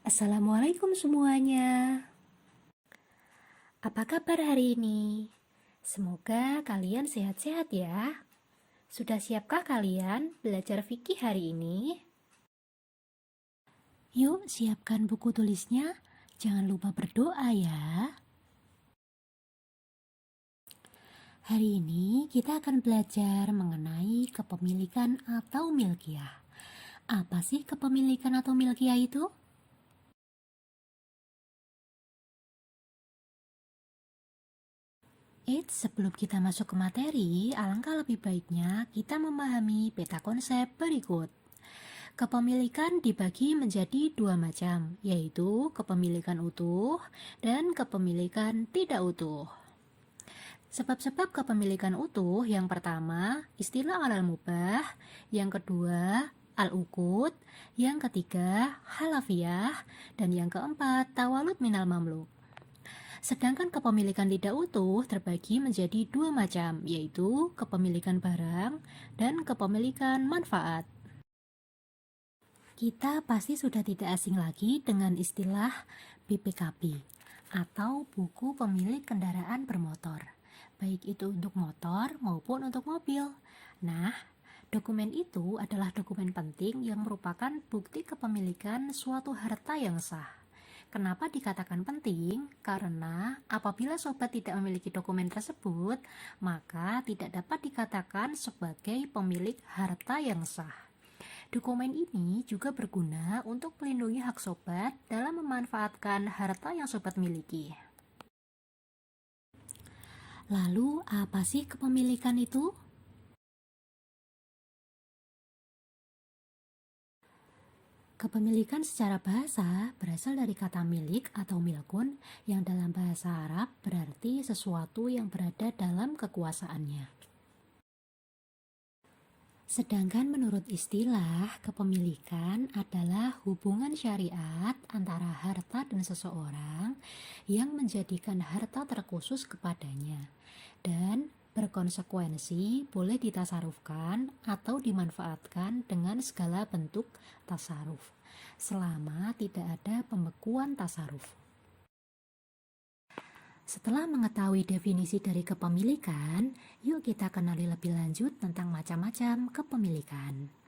Assalamualaikum semuanya. Apa kabar hari ini? Semoga kalian sehat-sehat ya. Sudah siapkah kalian belajar fikih hari ini? Yuk, siapkan buku tulisnya. Jangan lupa berdoa ya. Hari ini kita akan belajar mengenai kepemilikan atau milkiyah. Apa sih kepemilikan atau milkiyah itu? Sebelum kita masuk ke materi, alangkah lebih baiknya kita memahami peta konsep berikut. Kepemilikan dibagi menjadi dua macam, yaitu kepemilikan utuh dan kepemilikan tidak utuh. Sebab-sebab kepemilikan utuh yang pertama, istilah alal mubah, yang kedua, al-uqud, yang ketiga, halafiyah, dan yang keempat, tawalud minal mamluk. Sedangkan kepemilikan tidak utuh terbagi menjadi dua macam, yaitu kepemilikan barang dan kepemilikan manfaat. Kita pasti sudah tidak asing lagi dengan istilah BPKB atau buku pemilik kendaraan bermotor, baik itu untuk motor maupun untuk mobil. Nah, dokumen itu adalah dokumen penting yang merupakan bukti kepemilikan suatu harta yang sah. Kenapa dikatakan penting? Karena apabila sobat tidak memiliki dokumen tersebut, maka tidak dapat dikatakan sebagai pemilik harta yang sah. Dokumen ini juga berguna untuk melindungi hak sobat dalam memanfaatkan harta yang sobat miliki. Lalu, apa sih kepemilikan itu? Kepemilikan secara bahasa berasal dari kata milik atau milkun yang dalam bahasa Arab berarti sesuatu yang berada dalam kekuasaannya. Sedangkan menurut istilah, kepemilikan adalah hubungan syariat antara harta dan seseorang yang menjadikan harta terkhusus kepadanya dan berkonsekuensi boleh ditasarufkan atau dimanfaatkan dengan segala bentuk tasaruf selama tidak ada pembekuan tasaruf. Setelah mengetahui definisi dari kepemilikan, yuk kita kenali lebih lanjut tentang macam-macam kepemilikan.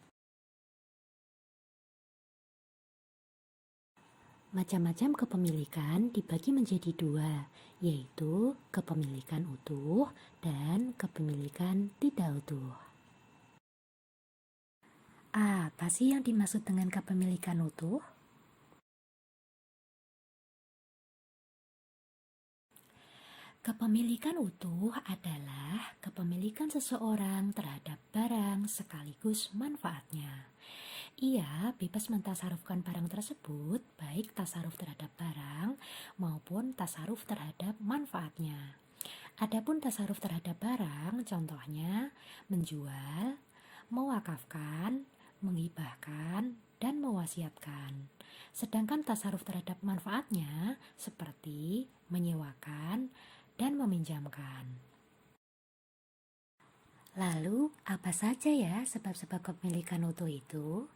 Macam-macam kepemilikan dibagi menjadi dua, yaitu kepemilikan utuh dan kepemilikan tidak utuh. Apa sih yang dimaksud dengan kepemilikan utuh? Kepemilikan utuh adalah kepemilikan seseorang terhadap barang sekaligus manfaatnya. Ia bebas mentasarufkan barang tersebut, baik tasaruf terhadap barang maupun tasaruf terhadap manfaatnya. Adapun tasaruf terhadap barang, contohnya menjual, mewakafkan, menghibahkan, dan mewasiatkan. Sedangkan tasaruf terhadap manfaatnya seperti menyewakan dan meminjamkan. Lalu, apa saja ya sebab-sebab kepemilikan utuh itu?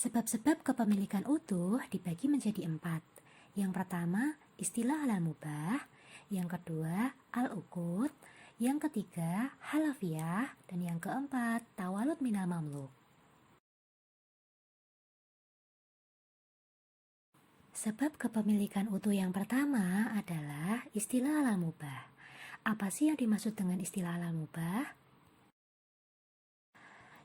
Sebab-sebab kepemilikan utuh dibagi menjadi 4. Yang pertama, istilah halal mubah. Yang kedua, al-uqud. Yang ketiga, halafiyah. Dan yang keempat, tawalud minal mamluk. Sebab kepemilikan utuh yang pertama adalah istilah halal mubah. Apa sih yang dimaksud dengan istilah halal mubah?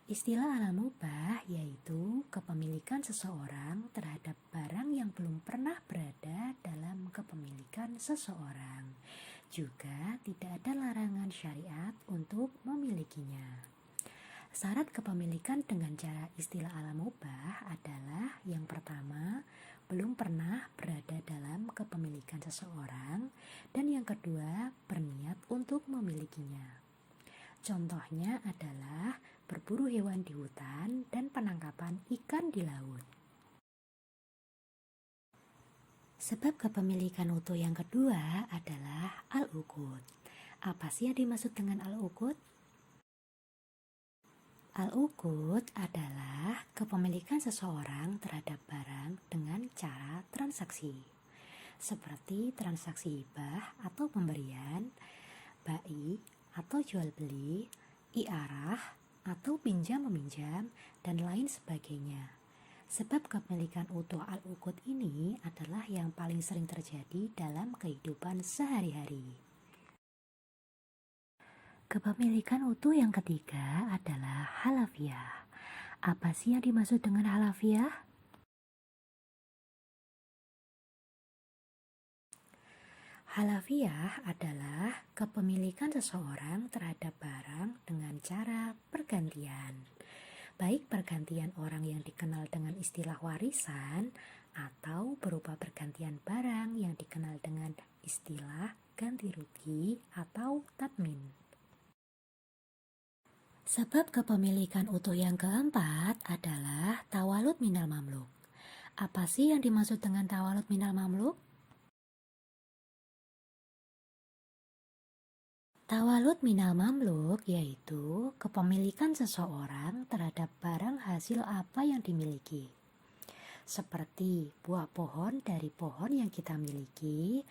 Istilah halal mubah yaitu kepemilikan seseorang terhadap barang yang belum pernah berada dalam kepemilikan seseorang. Juga tidak ada larangan syariat untuk memilikinya. Syarat kepemilikan dengan cara istilah halal mubah adalah yang pertama, belum pernah berada dalam kepemilikan seseorang, dan yang kedua, berniat untuk memilikinya. Contohnya adalah berburu hewan di hutan dan penangkapan ikan di laut. Sebab kepemilikan utuh yang kedua adalah al-uqud. Apa sih yang dimaksud dengan al-uqud? Al-uqud adalah kepemilikan seseorang terhadap barang dengan cara transaksi, seperti transaksi hibah atau pemberian, bai atau jual beli, iarah atau pinjam meminjam, dan lain sebagainya. Sebab kepemilikan utuh al-uqud ini adalah yang paling sering terjadi dalam kehidupan sehari-hari. Kepemilikan utuh yang ketiga adalah halafiah. Apa sih yang dimaksud dengan halafiah? Halafiah adalah kepemilikan seseorang terhadap barang dengan cara pergantian. Baik pergantian orang yang dikenal dengan istilah warisan atau berupa pergantian barang yang dikenal dengan istilah ganti rugi atau tadmin. Sebab kepemilikan utuh yang keempat adalah tawalud minal mamluk. Apa sih yang dimaksud dengan tawalud minal mamluk? Tawalud minal mamluk yaitu kepemilikan seseorang terhadap barang hasil apa yang dimiliki. Seperti buah pohon dari pohon yang kita miliki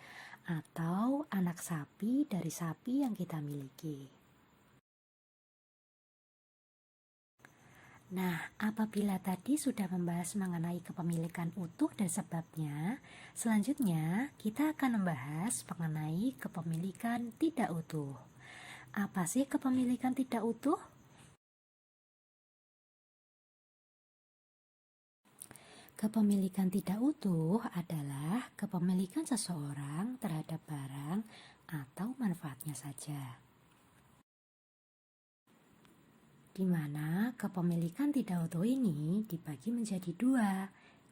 atau anak sapi dari sapi yang kita miliki. Nah, apabila tadi sudah membahas mengenai kepemilikan utuh dan sebabnya, selanjutnya kita akan membahas mengenai kepemilikan tidak utuh. Apa sih kepemilikan tidak utuh? Kepemilikan tidak utuh adalah kepemilikan seseorang terhadap barang atau manfaatnya saja, di mana kepemilikan tidak utuh ini dibagi menjadi dua,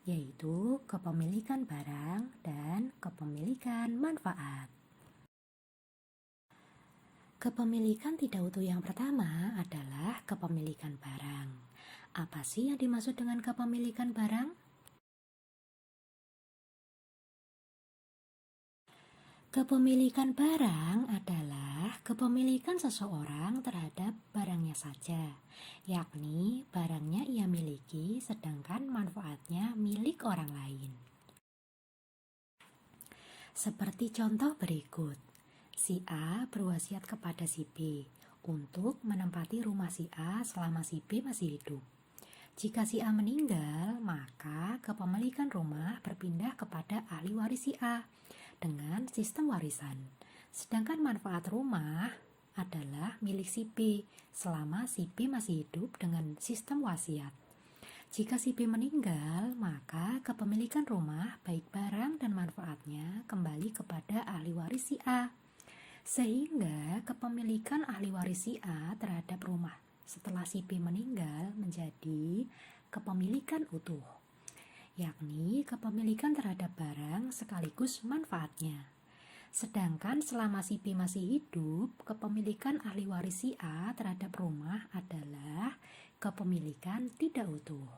yaitu kepemilikan barang dan kepemilikan manfaat. Kepemilikan tidak utuh yang pertama adalah kepemilikan barang. Apa sih yang dimaksud dengan kepemilikan barang? Kepemilikan barang adalah kepemilikan seseorang terhadap barangnya saja, yakni barangnya ia miliki sedangkan manfaatnya milik orang lain. Seperti contoh berikut, si A berwasiat kepada si B untuk menempati rumah si A selama si B masih hidup. Jika si A meninggal, maka kepemilikan rumah berpindah kepada ahli waris si A dengan sistem warisan. Sedangkan manfaat rumah adalah milik si B selama si B masih hidup dengan sistem wasiat. Jika si B meninggal, maka kepemilikan rumah baik barang dan manfaatnya kembali kepada ahli waris si A. Sehingga kepemilikan ahli waris si A terhadap rumah setelah si B meninggal menjadi kepemilikan utuh, yakni kepemilikan terhadap barang sekaligus manfaatnya. Sedangkan selama si B masih hidup, kepemilikan ahli waris si A terhadap rumah adalah kepemilikan tidak utuh.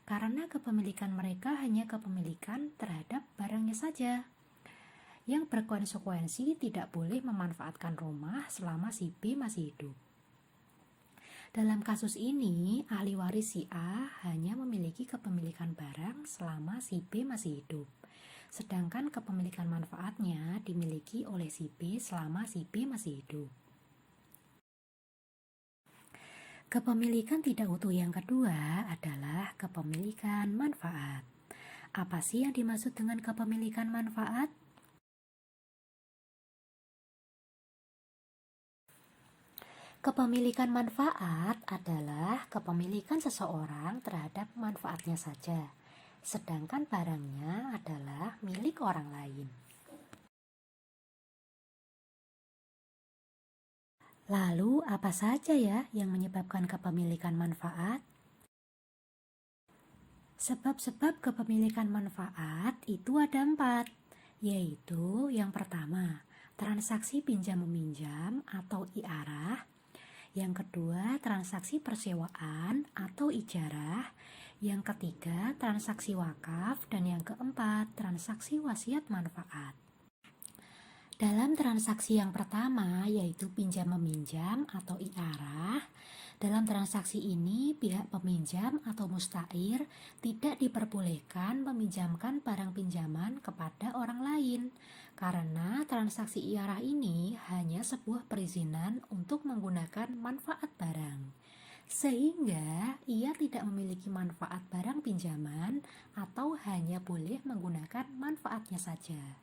Karena kepemilikan mereka hanya kepemilikan terhadap barangnya saja, yang berkonsekuensi tidak boleh memanfaatkan rumah selama si B masih hidup. Dalam kasus ini, ahli waris si A hanya memiliki kepemilikan barang selama si B masih hidup, sedangkan kepemilikan manfaatnya dimiliki oleh si B selama si B masih hidup. Kepemilikan tidak utuh yang kedua adalah kepemilikan manfaat. Apa sih yang dimaksud dengan kepemilikan manfaat? Kepemilikan manfaat adalah kepemilikan seseorang terhadap manfaatnya saja, sedangkan barangnya adalah milik orang lain. Lalu, apa saja ya yang menyebabkan kepemilikan manfaat? Sebab-sebab kepemilikan manfaat itu ada 4, yaitu yang pertama, transaksi pinjam-meminjam atau iarah. Yang kedua, transaksi persewaan atau ijarah. Yang ketiga, transaksi wakaf. Dan yang keempat, transaksi wasiat manfaat. Dalam transaksi yang pertama, yaitu pinjam-meminjam atau iarah, Dalam transaksi ini, pihak peminjam atau mustair tidak diperbolehkan meminjamkan barang pinjaman kepada orang lain, karena transaksi iarah ini hanya sebuah perizinan untuk menggunakan manfaat barang. Sehingga ia tidak memiliki manfaat barang pinjaman atau hanya boleh menggunakan manfaatnya saja.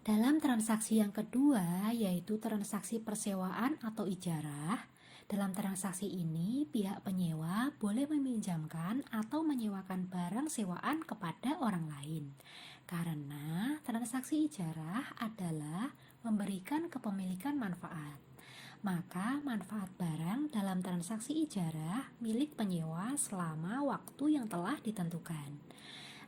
Dalam transaksi yang kedua, yaitu transaksi persewaan atau ijarah, dalam transaksi ini pihak penyewa boleh meminjamkan atau menyewakan barang sewaan kepada orang lain. Karena transaksi ijarah adalah memberikan kepemilikan manfaat. Maka manfaat barang dalam transaksi ijarah milik penyewa selama waktu yang telah ditentukan.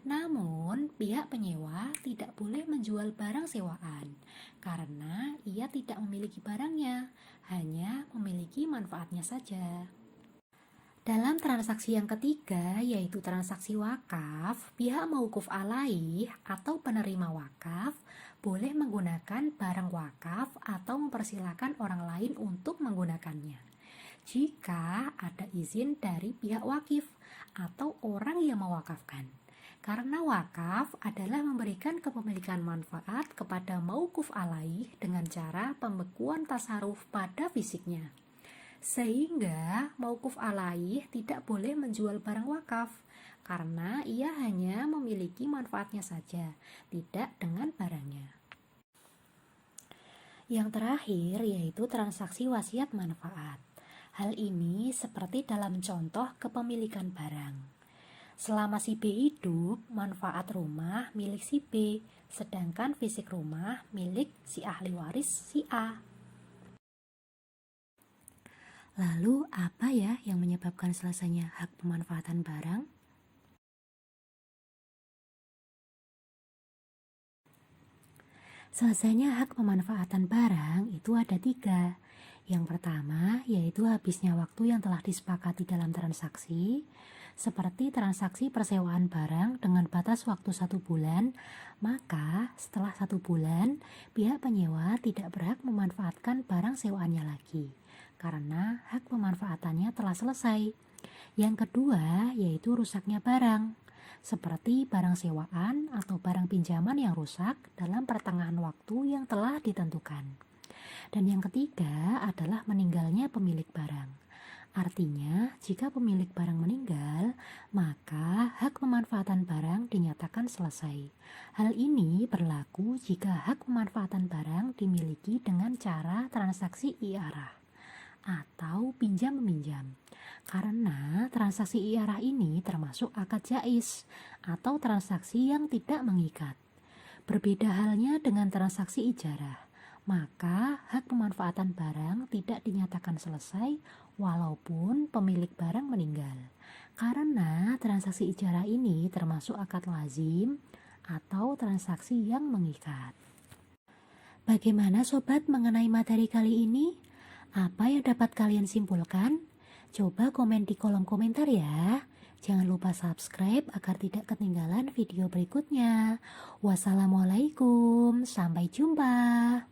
Namun, pihak penyewa tidak boleh menjual barang sewaan karena ia tidak memiliki barangnya, hanya memiliki manfaatnya saja. Dalam transaksi yang ketiga, yaitu transaksi wakaf, pihak mauquf alaih atau penerima wakaf boleh menggunakan barang wakaf atau mempersilahkan orang lain untuk menggunakannya jika ada izin dari pihak wakif atau orang yang mewakafkan. Karena wakaf adalah memberikan kepemilikan manfaat kepada mauquf alaih dengan cara pembekuan tasarruf pada fisiknya. Sehingga mauquf alaih tidak boleh menjual barang wakaf karena ia hanya memiliki manfaatnya saja, tidak dengan barangnya. Yang terakhir yaitu transaksi wasiat manfaat. Hal ini seperti dalam contoh kepemilikan barang. Selama si B hidup, manfaat rumah milik si B, sedangkan fisik rumah milik si ahli waris si A. Lalu apa ya yang menyebabkan selesainya hak pemanfaatan barang? Selesainya hak pemanfaatan barang itu ada 3. Yang pertama yaitu habisnya waktu yang telah disepakati dalam transaksi, seperti transaksi persewaan barang dengan batas waktu 1 bulan, maka setelah 1 bulan, pihak penyewa tidak berhak memanfaatkan barang sewaannya lagi, karena hak pemanfaatannya telah selesai. Yang kedua, yaitu rusaknya barang, seperti barang sewaan atau barang pinjaman yang rusak dalam pertengahan waktu yang telah ditentukan. Dan yang ketiga adalah meninggalnya pemilik barang. Artinya, jika pemilik barang meninggal, maka hak pemanfaatan barang dinyatakan selesai. Hal ini berlaku jika hak pemanfaatan barang dimiliki dengan cara transaksi iarah atau pinjam-meminjam. Karena transaksi iarah ini termasuk akad jaiz atau transaksi yang tidak mengikat. Berbeda halnya dengan transaksi ijarah, maka hak pemanfaatan barang tidak dinyatakan selesai walaupun pemilik barang meninggal. Karena transaksi ijarah ini termasuk akad lazim atau transaksi yang mengikat. Bagaimana sobat mengenai materi kali ini? Apa yang dapat kalian simpulkan? Coba komen di kolom komentar ya. Jangan lupa subscribe agar tidak ketinggalan video berikutnya. Wassalamualaikum, sampai jumpa.